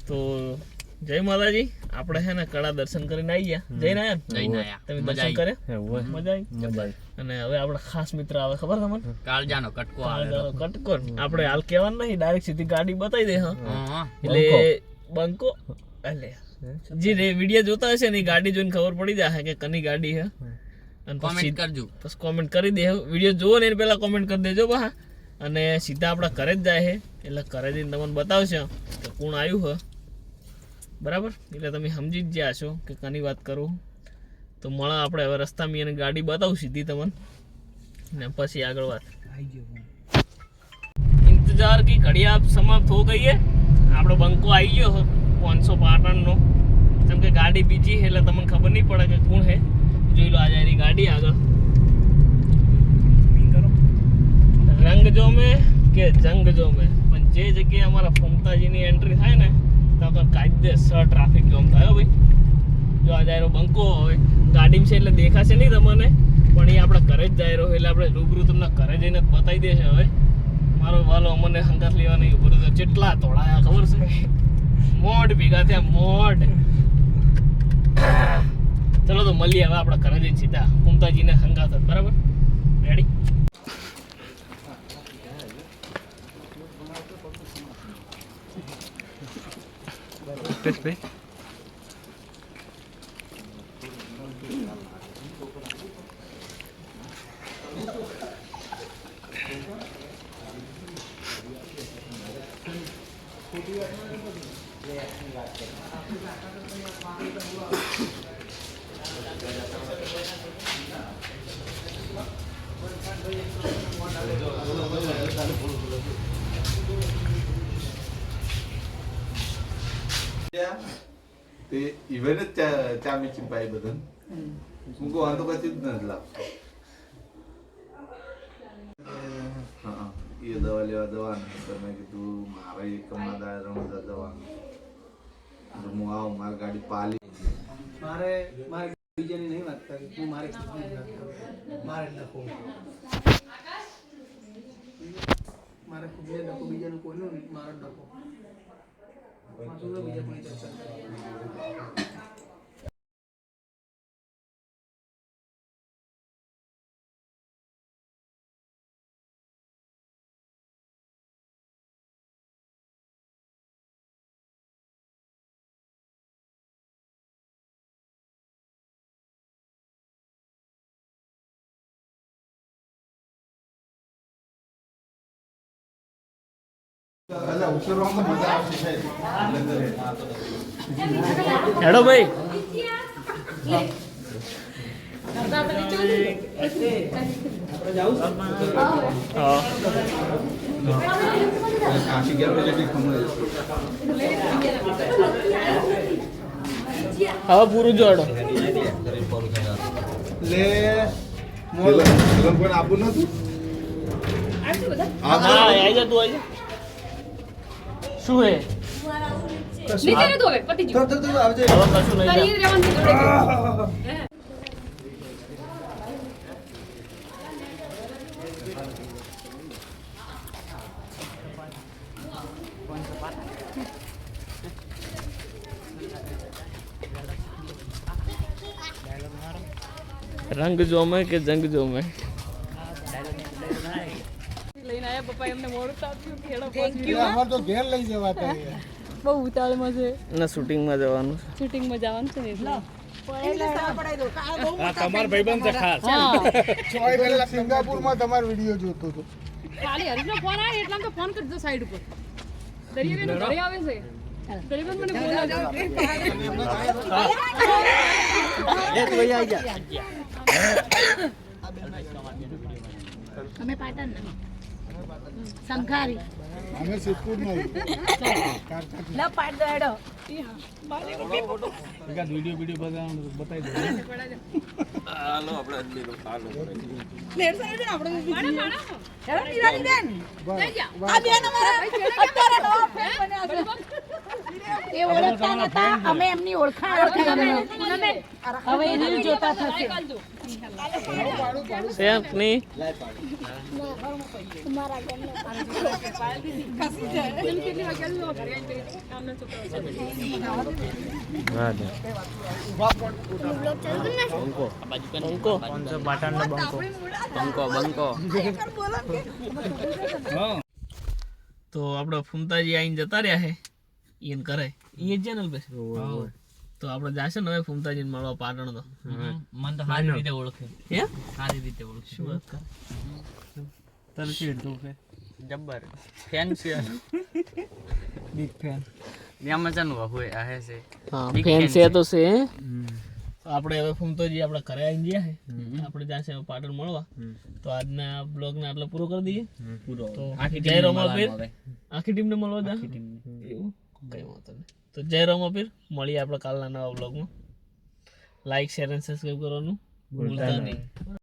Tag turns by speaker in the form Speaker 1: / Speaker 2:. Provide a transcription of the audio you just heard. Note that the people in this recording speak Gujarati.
Speaker 1: તો જય માતાજી. આપણે છે ને કડા દર્શન કરીને આવી ગયા. જઈને આયા તમે દર્શન કર્યા? મજા આવી. અને હવે આપણે ખાસ મિત્ર આવે, ખબર તમને?
Speaker 2: કાળજાનો કટકો આવે.
Speaker 1: કટકો આપણે હાલ કહેવાનું નહીં, ડાયરેક્ટ સીધી ગાડી બતાવી દે. હા એટલે બંકો એટલે જે વિડીયો જોતા હશે ને ગાડી જોઈને ખબર પડી જાય કે કની ગાડી છે. અને
Speaker 2: કોમેન્ટ કરજો,
Speaker 1: બસ કોમેન્ટ કરી દે. વિડીયો જોવો ને એને પહેલા કોમેન્ટ કરી દેજો બા. અને સીધા આપણા ઘરે જ જાય છે, એટલે ઘરે જઈને તમને બતાવશે કે કોણ આવ્યું છે. બરાબર, એટલે તમે સમજી જ ગયા છો કે કની વાત કરું. તો મળે આપણે હવે રસ્તામાં એને ગાડી બતાવું સીધી તમને, ને પછી આગળ વાત. इंतजार की घड़ी आप समाप्त हो गई है. આપણો બંકો આવી ગયો 500 પાટણનો. કેમ કે ગાડી બીજી છે એટલે તમને ખબર નહીં પડે કે કોણ છે. જોઈ લો આ જાય ગાડી આગળ. રંગ જો મેં કે જંગ જો મેં, પણ જે જગ્યાએ અમારા ફમતાજીની એન્ટ્રી થાય ને તો કાયદેસર ટ્રાફિક જામ થાય ભાઈ. જો આ જાય બંકો હોય ગાડીમાં છે એટલે દેખાશે નહીં તમને, પણ એ આપણે ઘરે જ જાય રહ્યો એટલે આપણે રૂબરૂ તમને ઘરે જઈને બતાવી દેશે. હવે મારો વાલો અમને હંગાત લેવા નહીં ઉભો તો કેટલા તોડાયા ખબર છે? મોડ ભેગા થયા મોડ. ચલો તો મળીએ હવે આપણે ઘરે જઈને સીધા ફમતાજીને હંગાત. બરાબર, રેડી?
Speaker 3: ते इव्हनच त्या मेची पाय बदल मुको वांतो कशीच नसला. हाँ ये दवा लेवा दवा नंतर मैं कीधु मारा एक कमादा रमजा दवा तो मु आओ मार गाड़ी पाली
Speaker 4: मारे मारे बीजानी नहीं लगता कि तू मारे मारे नको मारे खुद ने नको बीजाने कोई नहीं मार नको मासूदा बीजा कोई चर्चा
Speaker 1: हेलो भाई હવે પૂરું જોડો
Speaker 3: લે મોલ પણ આપું નતું
Speaker 1: હા આઈ જા તું આઈ જા શું હે
Speaker 5: નીચે રે દોવે પટી જો
Speaker 4: તો આવજે
Speaker 1: હવે કશું નહીં
Speaker 5: કરી રેવાનું છે
Speaker 1: रंग जो में के जंग जो में
Speaker 5: લઈને આયા પપ્પા એમને મોડું તાપ્યું ખેડો
Speaker 4: અમાર તો ઘેર લઈ જવાતા
Speaker 5: બહુ ઉતાળમાં છે
Speaker 1: ના શૂટિંગ માં જવાનું
Speaker 5: શૂટિંગમાં જવાનું છે ને એટલે
Speaker 1: તમાર ભાઈબંધ છે ખાસ
Speaker 5: હા
Speaker 4: 6 કલાક સિંગાપુર માં તમારો વિડિયો જોતો હતો.
Speaker 5: ખાલી હરીશનો ફોન આવે એટલામાં તો ફોન કરજો સાઈડ ઉપર દરિયાને ઘરે આવે છે દરિયાને મને બોલાવજો
Speaker 4: એક ભાઈ આવી જા
Speaker 6: અમે પાટણ સંખારી
Speaker 4: અમે સિદ્ધપુર માં
Speaker 6: લ પાટ દેડો
Speaker 1: એકાદ વિડિયો બતાવી દો હાલો આપણે અદલી નો હાલો
Speaker 6: લેર સાઈડ આપણે
Speaker 5: માણા
Speaker 6: હેલો નિરાલી બેન
Speaker 5: જઈ જા
Speaker 6: આ બેન અમારા અત્યારે નવા ફ્રેન્ડ બન્યા છે એ ઓળખતા નતા અમે એમની ઓળખાણ અમે હવે રીલ જોતા થશે
Speaker 1: સેફ ની
Speaker 6: મારા ઘરનો
Speaker 5: કેટલી વાગ્યા ઘરે આવીને આમને છોકરાઓ
Speaker 1: તો આપણે ફૂમતાજી આઈને જતા રહ્યા છે ઈન કરે ઈ જ ચેનલ પે તો આપણે જાશે ને હવે ફૂમતાજીને મળવા પાટણ તો
Speaker 2: મન તો સારી રીતે ઓળખે
Speaker 1: હે
Speaker 2: સારી રીતે ઓળખે
Speaker 1: શું વાત કરે
Speaker 2: તને ચીડતું કે જબ્બર ફેન છે બિગ ફેન નિયામાં ચાનું હોય આ હે છે
Speaker 1: હા
Speaker 2: Big
Speaker 1: ફેન
Speaker 2: fan
Speaker 1: છે
Speaker 2: છે.
Speaker 1: તો છે આપણે હવે ફૂમતાજી આપણે ઘરે આવીને ગયા છે આપણે જાશે હવે પાટણ મળવા તો આજના બ્લોગને આટલો પૂરો કરી દઈએ
Speaker 2: પૂરો
Speaker 1: તો
Speaker 2: આખી
Speaker 1: જય
Speaker 2: ટીમ
Speaker 1: રમાપીર
Speaker 2: હવે
Speaker 1: આખી ટીમને મળવા જા એવું કઈ વાંધો નહીં તો જય રમાપીર મળીએ આપણે કાલના નવા બ્લોગમાં લાઈક શેર અને સબસ્ક્રાઈબ કરવાનું ભૂલતા નહીં